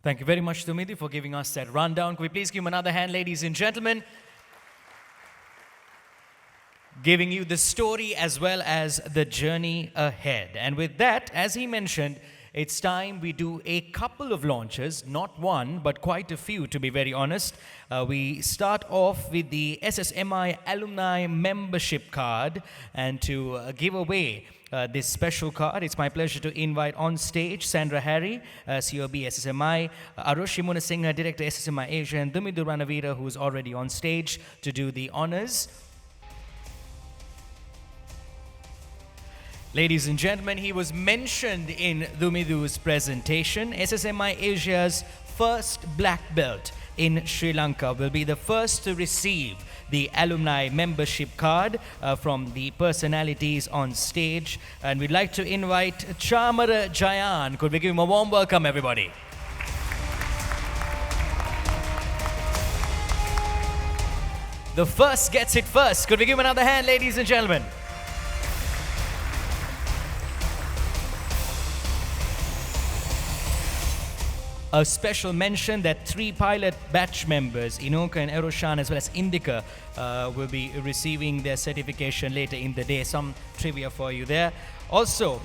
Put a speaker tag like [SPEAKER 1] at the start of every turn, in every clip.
[SPEAKER 1] Thank you very much, Tumidi, for giving us that rundown. Could we please give him another hand, ladies and gentlemen? Giving you the story as well as the journey ahead. And with that, as he mentioned, it's time we do a couple of launches, not one, but quite a few, to be very honest. We start off with the SSMI Alumni Membership Card, and to give away this special card, it's my pleasure to invite on stage Sandra Harry, COB SSMI, Arushi Munasinghe, Director SSMI Asia, and Dumidu Ranavira, who's already on stage to do the honors. Ladies and gentlemen, he was mentioned in Dumidu's presentation. SSMI Asia's first black belt in Sri Lanka will be the first to receive the alumni membership card from the personalities on stage. And we'd like to invite Chamara Jayan. Could we give him a warm welcome, everybody? The first gets it first. Could we give him another hand, ladies and gentlemen? A special mention that 3 pilot batch members, Inoka and Eroshan, as well as Indica, will be receiving their certification later in the day. Some trivia for you there. Also,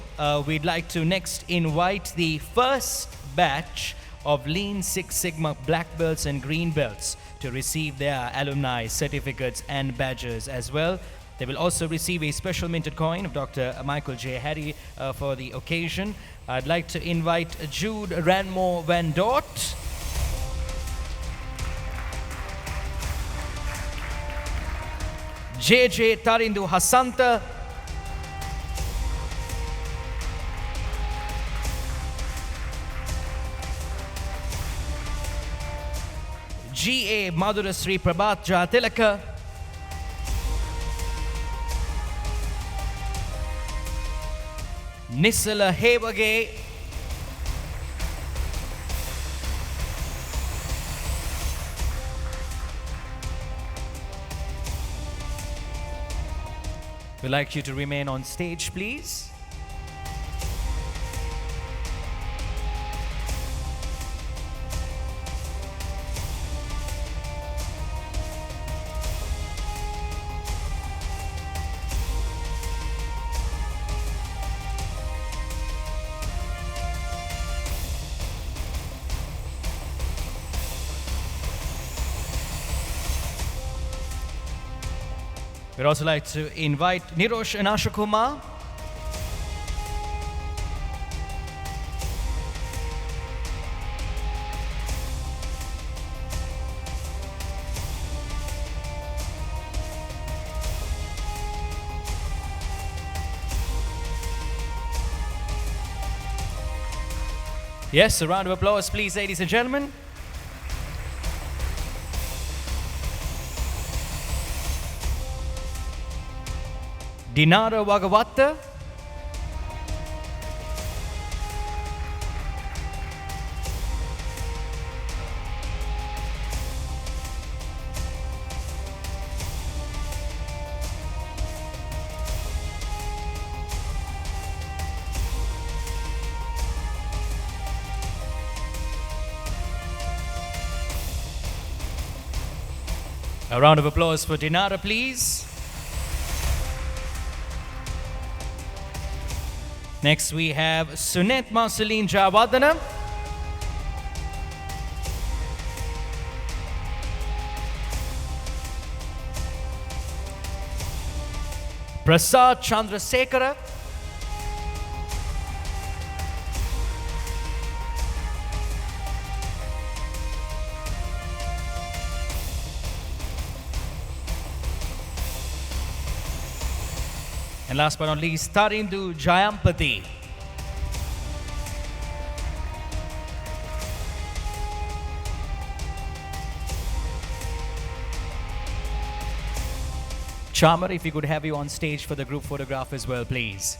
[SPEAKER 1] we'd like to next invite the first batch of Lean Six Sigma black belts and green belts to receive their alumni certificates and badges as well. They will also receive a special minted coin of Dr. Mikel J. Harry for the occasion. I'd like to invite Jude Ranmore Van Dort, JJ Tarindu Hasanta, GA Madhurasri Prabhat Jatilaka, Nisala Hevage, we'd like you to remain on stage, please. We'd also like to invite Nirosh and Asha Kumar. Yes, a round of applause, please, ladies and gentlemen. Dinara Wagavatta, a round of applause for Dinara, please. Next we have Sunet Marceline Jawadana, Prasad Chandrasekhara, and last but not least, Tarindu Jayampati. Chamar, if we could have you on stage for the group photograph as well, please.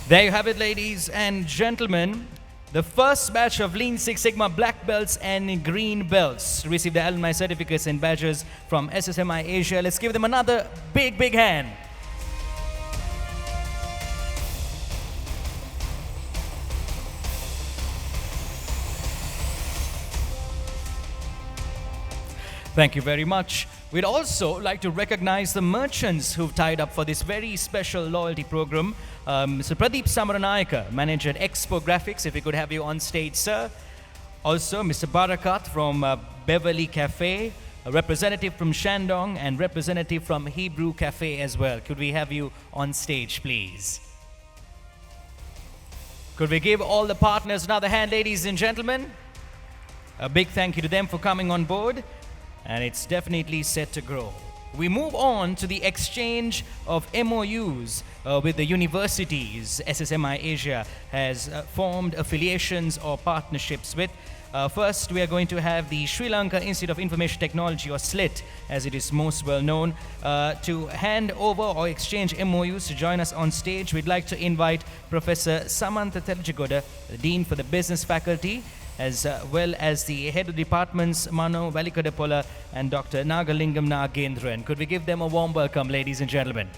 [SPEAKER 1] There you have it, ladies and gentlemen. The first batch of Lean Six Sigma black belts and green belts received the alumni certificates and badges from SSMI Asia. Let's give them another big, big hand. Thank you very much. We'd also like to recognize the merchants who've tied up for this very special loyalty program. Mr. Pradeep Samaranayaka, manager at Expo Graphics, if we could have you on stage, sir. Also, Mr. Barakat from Beverly Cafe, a representative from Shandong, and representative from Hebrew Cafe as well. Could we have you on stage, please? Could we give all the partners another hand, ladies and gentlemen? A big thank you to them for coming on board. And it's definitely set to grow. We move on to the exchange of MOUs with the universities SSMI Asia has formed affiliations or partnerships with. First, we are going to have the Sri Lanka Institute of Information Technology, or SLIT, as it is most well known, to hand over or exchange MOUs. To join us on stage, we'd like to invite Professor Samantha Telajagoda, the Dean for the Business Faculty, as well as the head of departments Mano Valikadapola and Dr. Nagalingam Nagendran. Could we give them a warm welcome, ladies and gentlemen?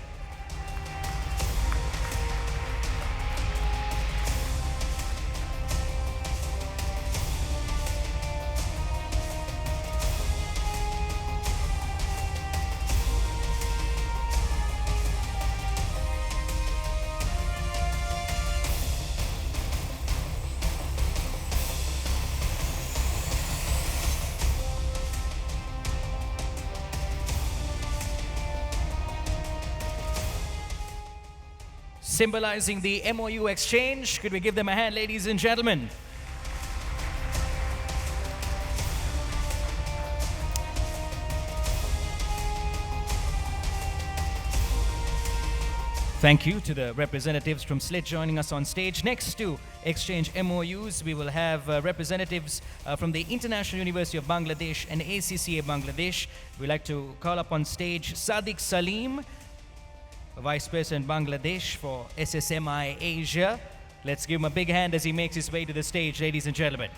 [SPEAKER 1] Symbolizing the MOU exchange, could we give them a hand, ladies and gentlemen? Thank you to the representatives from SLIT joining us on stage. Next to exchange MOUs, we will have representatives from the International University of Bangladesh and ACCA Bangladesh. We'd like to call up on stage Sadiq Salim, Vice President Bangladesh for SSMI Asia. Let's give him a big hand as he makes his way to the stage, ladies and gentlemen.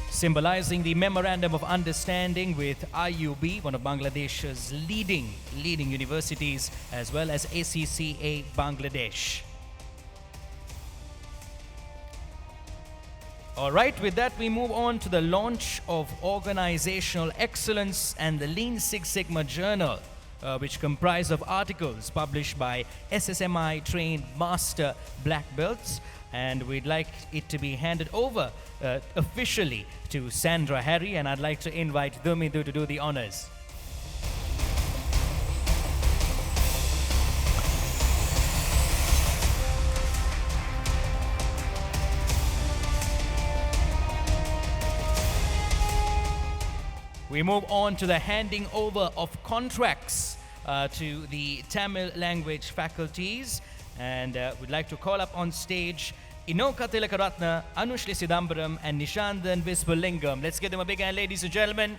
[SPEAKER 1] Symbolizing the Memorandum of Understanding with IUB, one of Bangladesh's leading universities, as well as ACCA Bangladesh. All right, with that, we move on to the launch of Organizational Excellence and the Lean Six Sigma Journal, which comprise of articles published by SSMI trained master black belts. And we'd like it to be handed over officially to Sandra Harry, and I'd like to invite Dumidu to do the honors. We move on to the handing over of contracts to the Tamil language faculties, and we'd like to call up on stage Inoka Tilakaratna, Anushli Sidambaram, and Nishandan Viswalingam. Let's give them a big hand, ladies and gentlemen.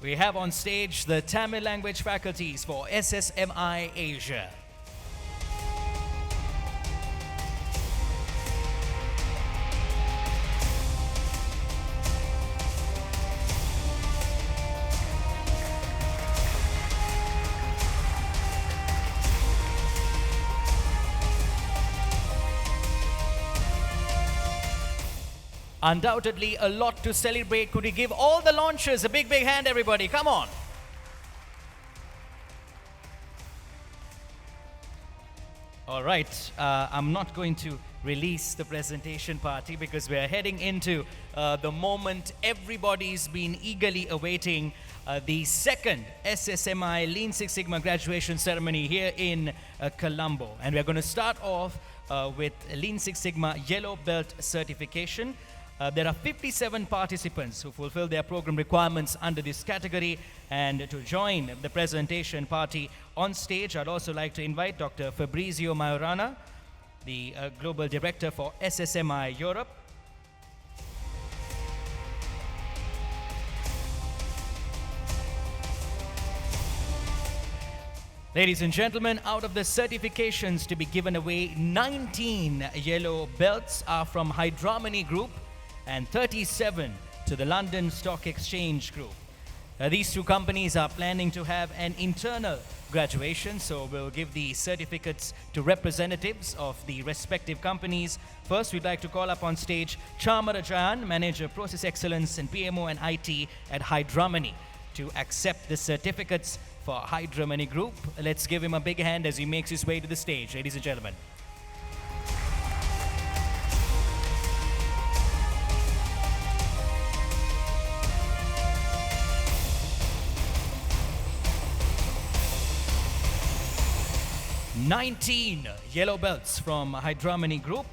[SPEAKER 1] We have on stage the Tamil language faculties for SSMI Asia. Undoubtedly a lot to celebrate. Could we give all the launchers a big, big hand, everybody? Come on. All right, I'm not going to release the presentation party because we're heading into the moment everybody's been eagerly awaiting, the second SSMI Lean Six Sigma graduation ceremony here in Colombo. And we're going to start off with Lean Six Sigma Yellow Belt certification. There are 57 participants who fulfill their program requirements under this category. And to join the presentation party on stage, I'd also like to invite Dr. Fabrizio Majorana, the Global Director for SSMI Europe. Ladies and gentlemen, out of the certifications to be given away, 19 yellow belts are from Hydramani Group and 37 to the London Stock Exchange Group. These two companies are planning to have an internal graduation, so we'll give the certificates to representatives of the respective companies. First, we'd like to call up on stage Chamara Jayan, Manager Process Excellence and PMO and IT at Hydramani, to accept the certificates for Hydramani Group. Let's give him a big hand as he makes his way to the stage, ladies and gentlemen. "19 yellow belts from Hydramani Group.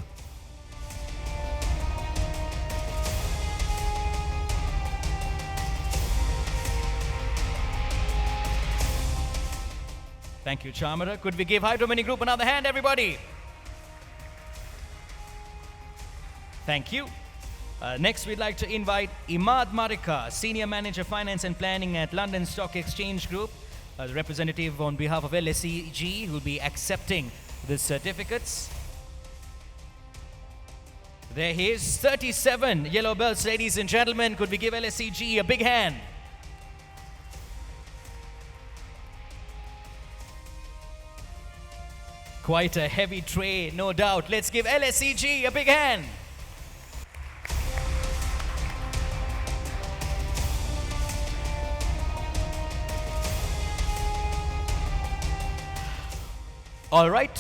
[SPEAKER 1] Thank you, Chamara. Could we give Hydramani Group another hand, everybody? Thank you. Next, we'd like to invite Imad Marika, Senior Manager Finance and Planning at London Stock Exchange Group, the representative on behalf of LSEG, who will be accepting the certificates. There he is, 37 yellow belts, ladies and gentlemen. Could we give LSEG a big hand? Quite a heavy tray, no doubt. Let's give LSEG a big hand. All right,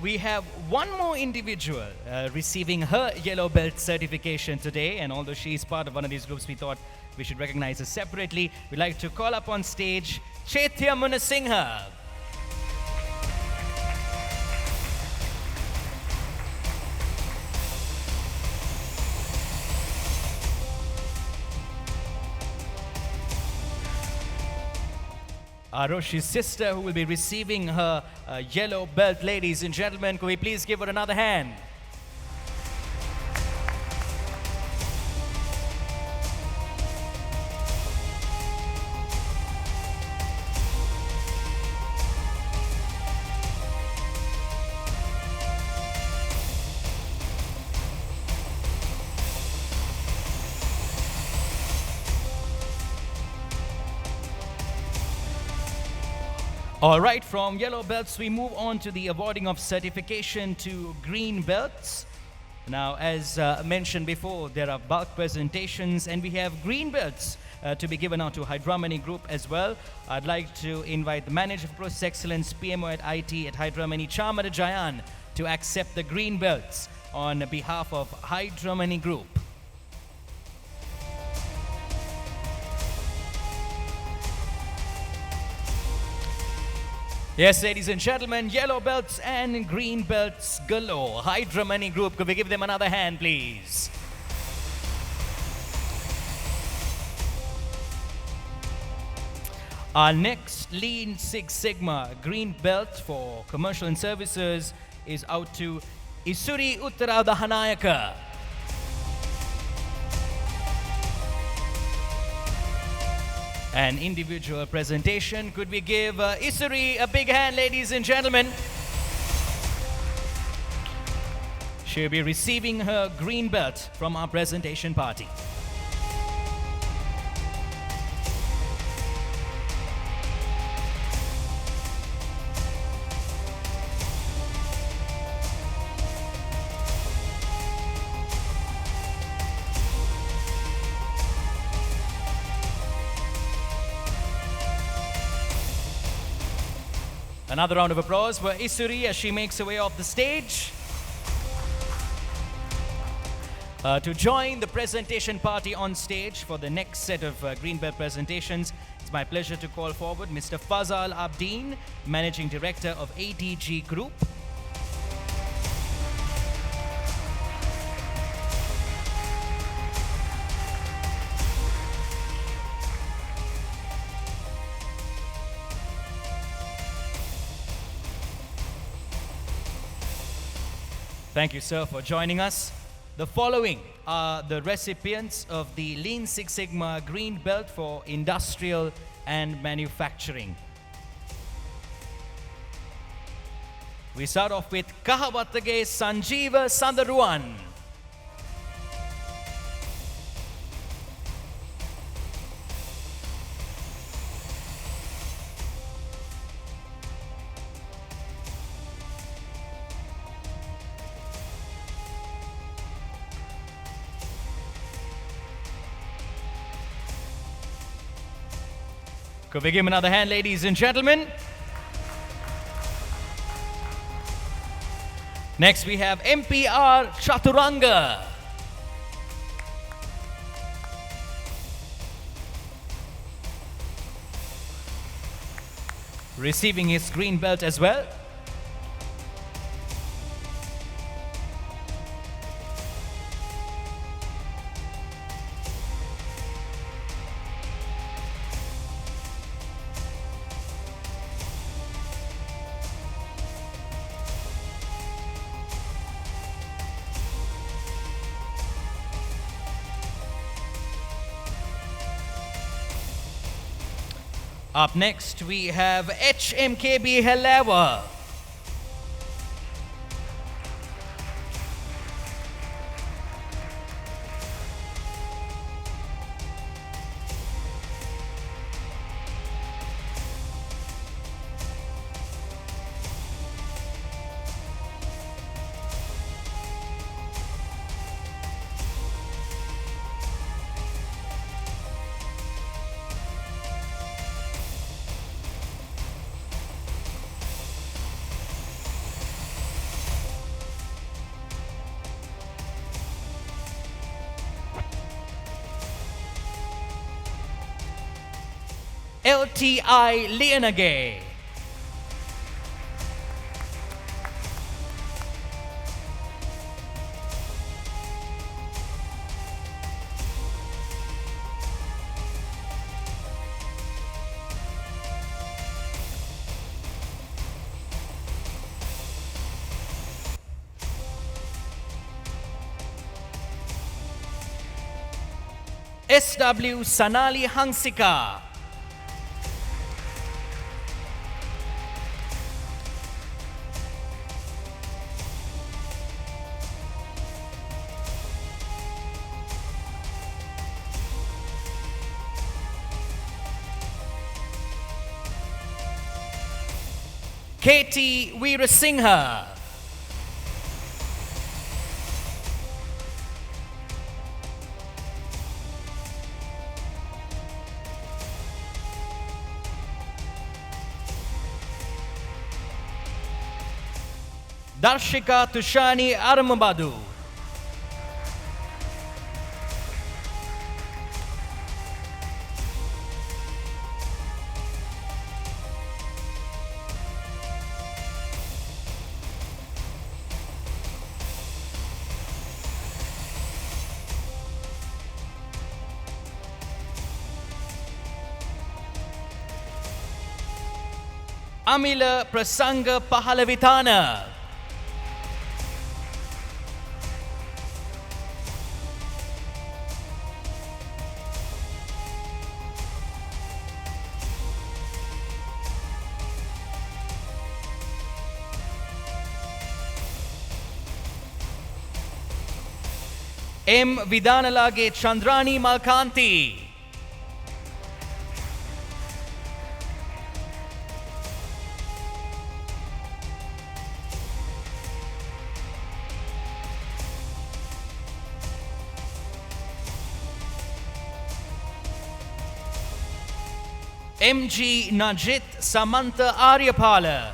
[SPEAKER 1] we have one more individual receiving her yellow belt certification today, and although she is part of one of these groups, we thought we should recognize her separately. We'd like to call up on stage Chaitya Munasinghe. Aroshi's sister, who will be receiving her yellow belt. Ladies and gentlemen, could we please give her another hand? All right, from yellow belts, we move on to the awarding of certification to green belts. Now, as mentioned before, there are bulk presentations, and we have green belts to be given out to Hydramani Group as well. I'd like to invite the Manager of Process Excellence, PMO at IT at Hydramani, Chamara Jayan, to accept the green belts on behalf of Hydramani Group. Yes, ladies and gentlemen, yellow belts and green belts galore. Hydramani Group, could we give them another hand, please? Our next Lean Six Sigma green belt for commercial and services is out to Isuri Uttara. An individual presentation. Could we give Isuri a big hand, ladies and gentlemen? She'll be receiving her green belt from our presentation party. Another round of applause for Isuri as she makes her way off the stage. To join the presentation party on stage for the next set of green belt presentations, it's my pleasure to call forward Mr. Fazal Abdeen, Managing Director of ADG Group. Thank you, sir, for joining us. The following are the recipients of the Lean Six Sigma Green Belt for Industrial and Manufacturing. We start off with Kahawatage Sanjeeva Sandaruan. Could we give him another hand, ladies and gentlemen? Next we have MPR Chaturanga. Receiving his green belt as well. Up next, we have HMKB Helawa. LTI Lianage. SW Sanali Hangsika. KT Veerasinghe. Darshika Tushani Aramabadu. Amila Prasanga Pahalavitana. M. Vidanalage Chandrani Malkanti. MG Najit Samantha Aryapala.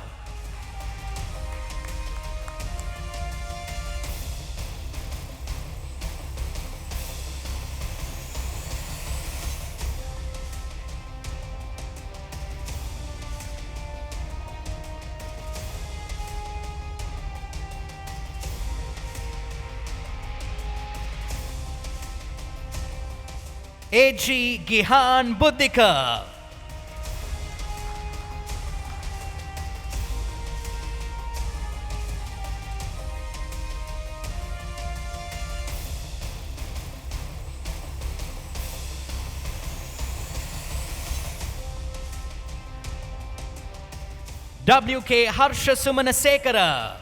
[SPEAKER 1] AG Gihan Buddhika. WK Harsha Sumana Sekara.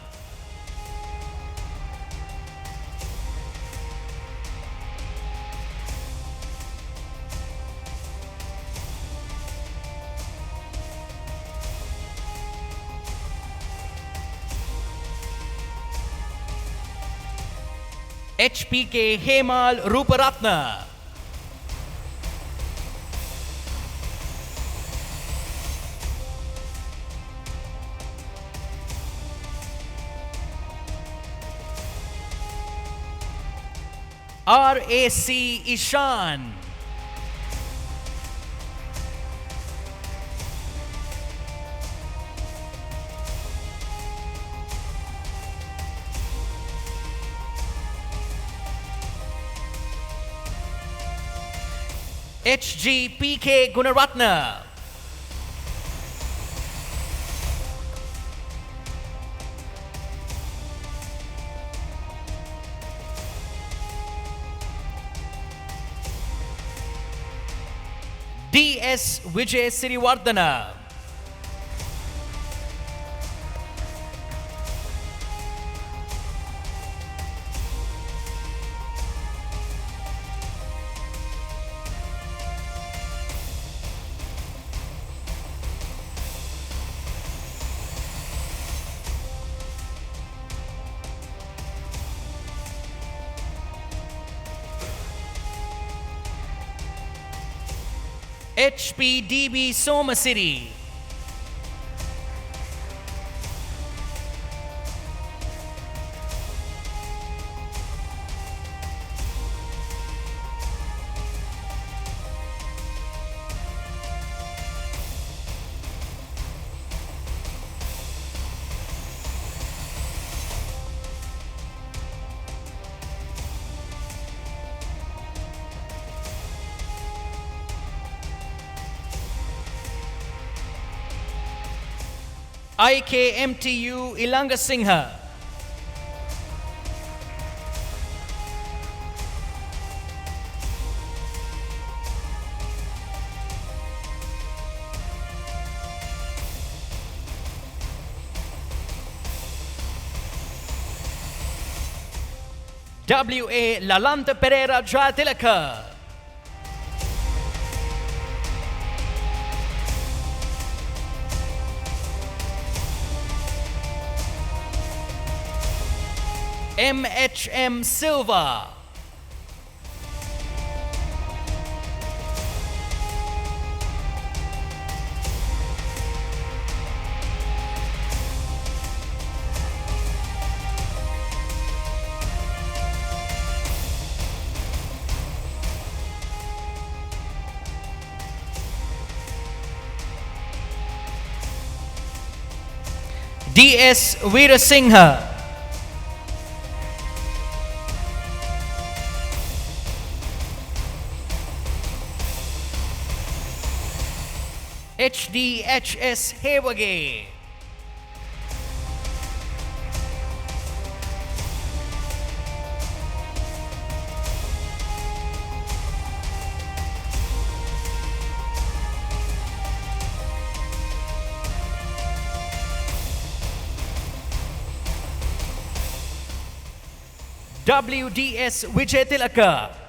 [SPEAKER 1] HPK Hemal Ruparatna. RAC Ishan. HGPK Gunaratna. DS Vijay Siriwardana. HPDB Somasiri. IKMTU Ilanga Singha. WA Lalanta Pereira Jatilaka. MHM Silva. DS Veerasinghe. HDHS Hewage. WDS Vijay Tilaka.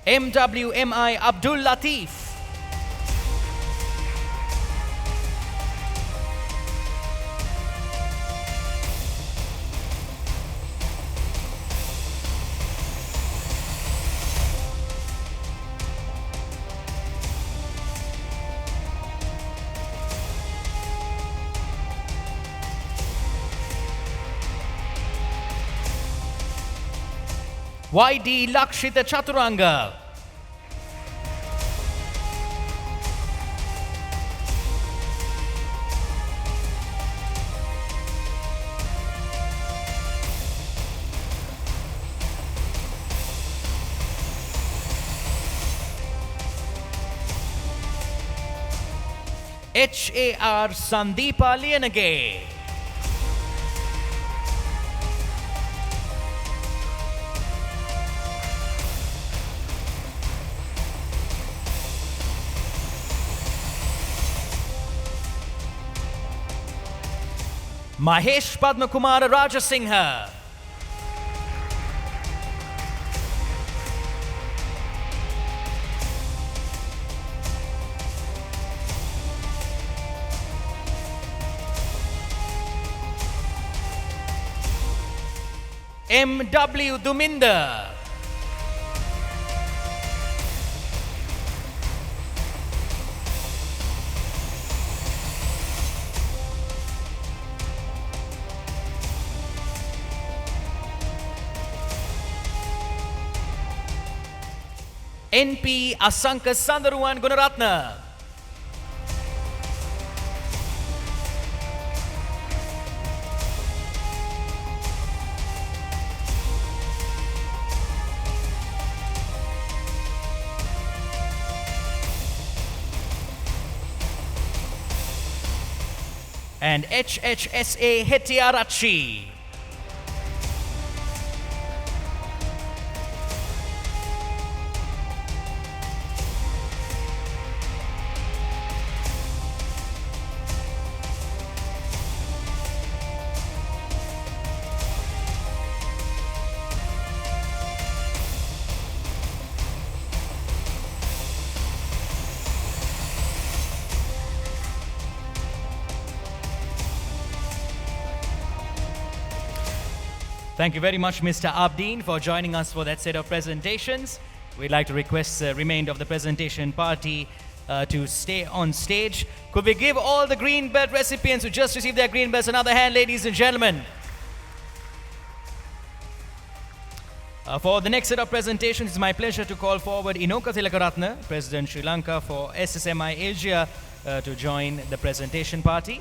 [SPEAKER 1] MWMI Abdul Latif. YD Lakshita Chaturanga. HAR Sandeepa Lianage. Mahesh Padmakumar Rajasinghe. M.W. Duminder. NP Asanka Sandaruwan Gunaratna. And HHSA Hetiarachi. Thank you very much, Mr. Abdeen, for joining us for that set of presentations. We'd like to request the remainder of the presentation party to stay on stage. Could we give all the green belt recipients who just received their green belts another hand, ladies and gentlemen? For the next set of presentations, it's my pleasure to call forward Inoka Tilakaratne, President Sri Lanka for SSMI Asia, to join the presentation party.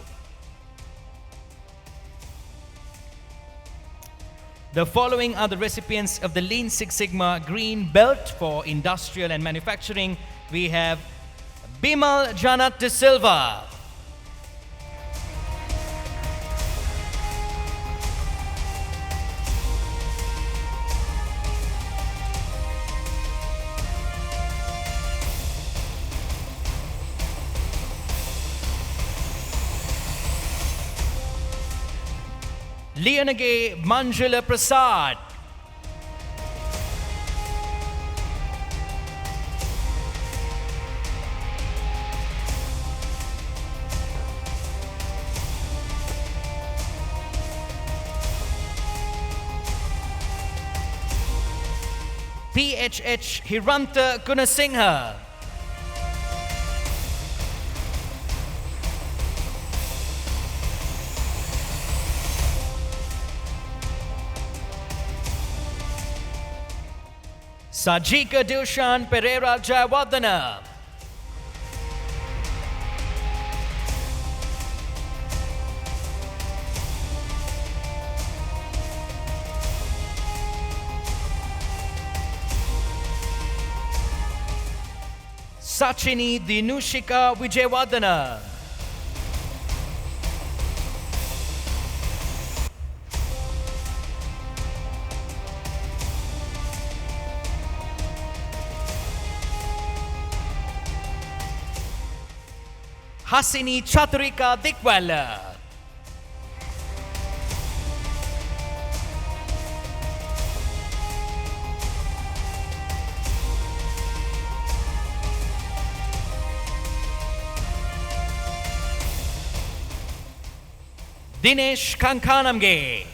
[SPEAKER 1] The following are the recipients of the Lean Six Sigma Green Belt for Industrial and Manufacturing. We have Bimal Janat de Silva. Lianage Manjula Prasad. PHH Hiranta Gunasinghe. Sajika Dilshan Pereira Jayawardena. Sachini Dinushika Vijayawardena. Hasini Chaturika Dikwala. Dinesh Kankanamge.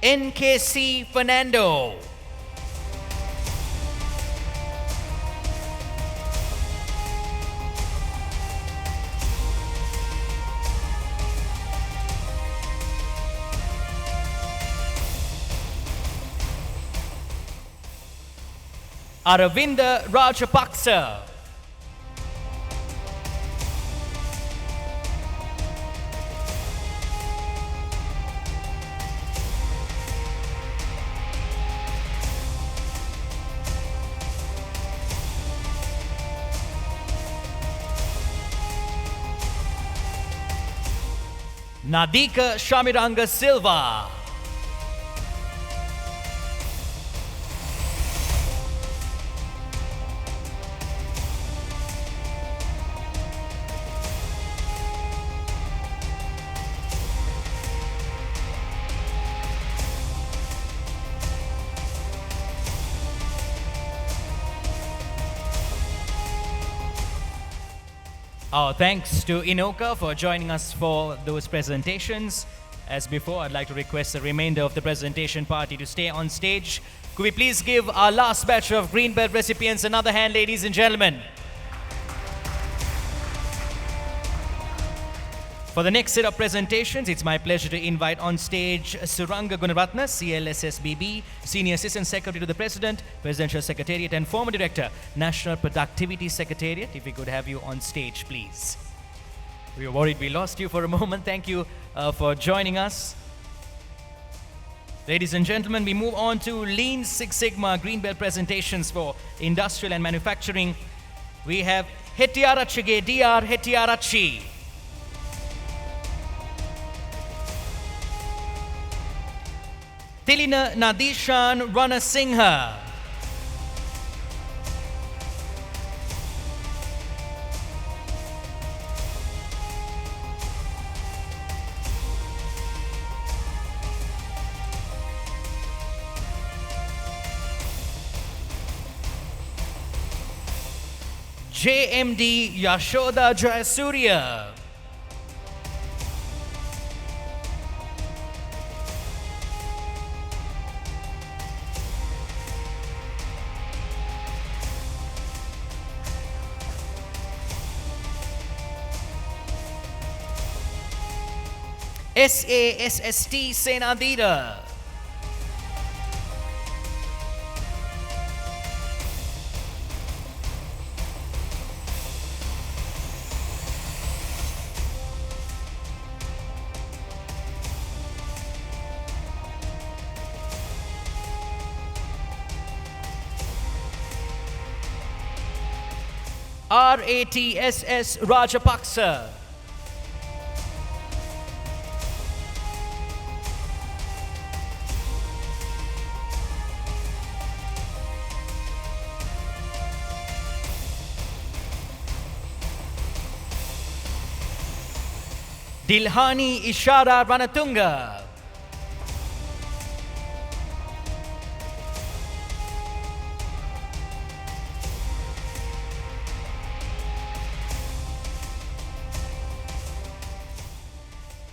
[SPEAKER 1] NKC Fernando. Aravinda Rajapaksa. Nadika Shamiranga Silva. Our thanks to Inoka for joining us for those presentations. As before, I'd like to request the remainder of the presentation party to stay on stage. Could we please give our last batch of green belt recipients another hand, ladies and gentlemen? For the next set of presentations, it's my pleasure to invite on stage Suranga Gunaratna, CLSSBB, Senior Assistant Secretary to the President, Presidential Secretariat, and former Director, National Productivity Secretariat. If we could have you on stage, please. We were worried we lost you for a moment. Thank you for joining us. Ladies and gentlemen, we move on to Lean Six Sigma Green Belt presentations for industrial and manufacturing. We have Hettiarachige DR Hettiarachi. Tilina Nadishan Ranasinghe. JMD Yashoda Jayasuriya. SASST Senadira. RATSS Rajapaksa. Dilhani Ishara Ranatunga.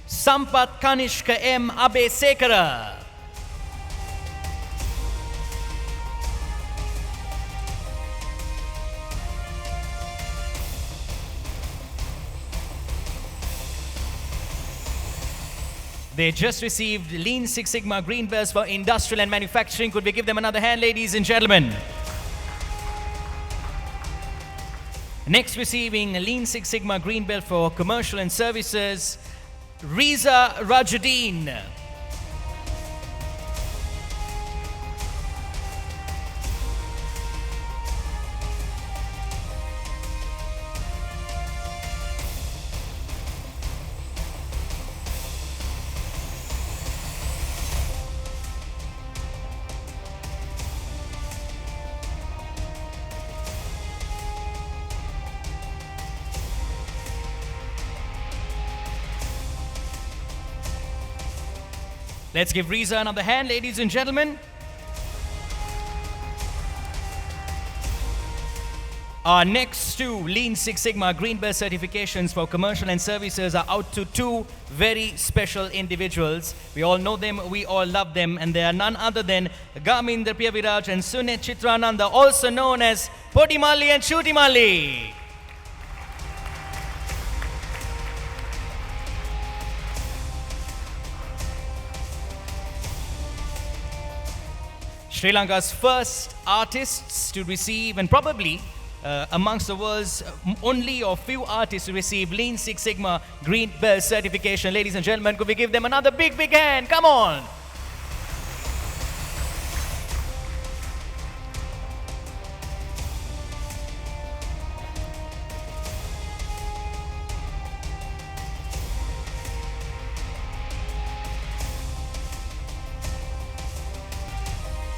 [SPEAKER 1] Sampat Kanishka M. Abesekara. They just received Lean Six Sigma Green Belts for industrial and manufacturing. Could we give them another hand, ladies and gentlemen? Next, receiving a Lean Six Sigma Green Belt for commercial and services, Riza Rajuddin. Let's give Riza another hand, ladies and gentlemen. Our next two Lean Six Sigma Green Belt certifications for commercial and services are out to two very special individuals. We all know them, we all love them, and they are none other than Gamindra Priyaviraj and Sunet Chitrananda, also known as Potimalli and Shutimalli. Sri Lanka's first artists to receive, and probably amongst the world's only or few artists to receive Lean Six Sigma Green Belt certification. Ladies and gentlemen, could we give them another big, big hand? Come on!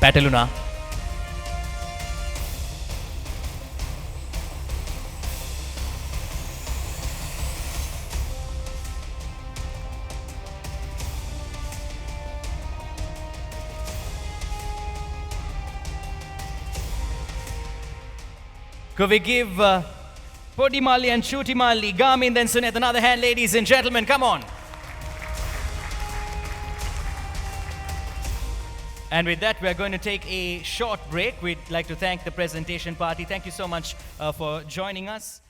[SPEAKER 1] පැටලුණා. Could we give Podimalli and Shutimalli, Gamin, then Suneth another hand, ladies and gentlemen, come on. And with that, we're going to take a short break. We'd like to thank the presentation party. Thank you so much for joining us.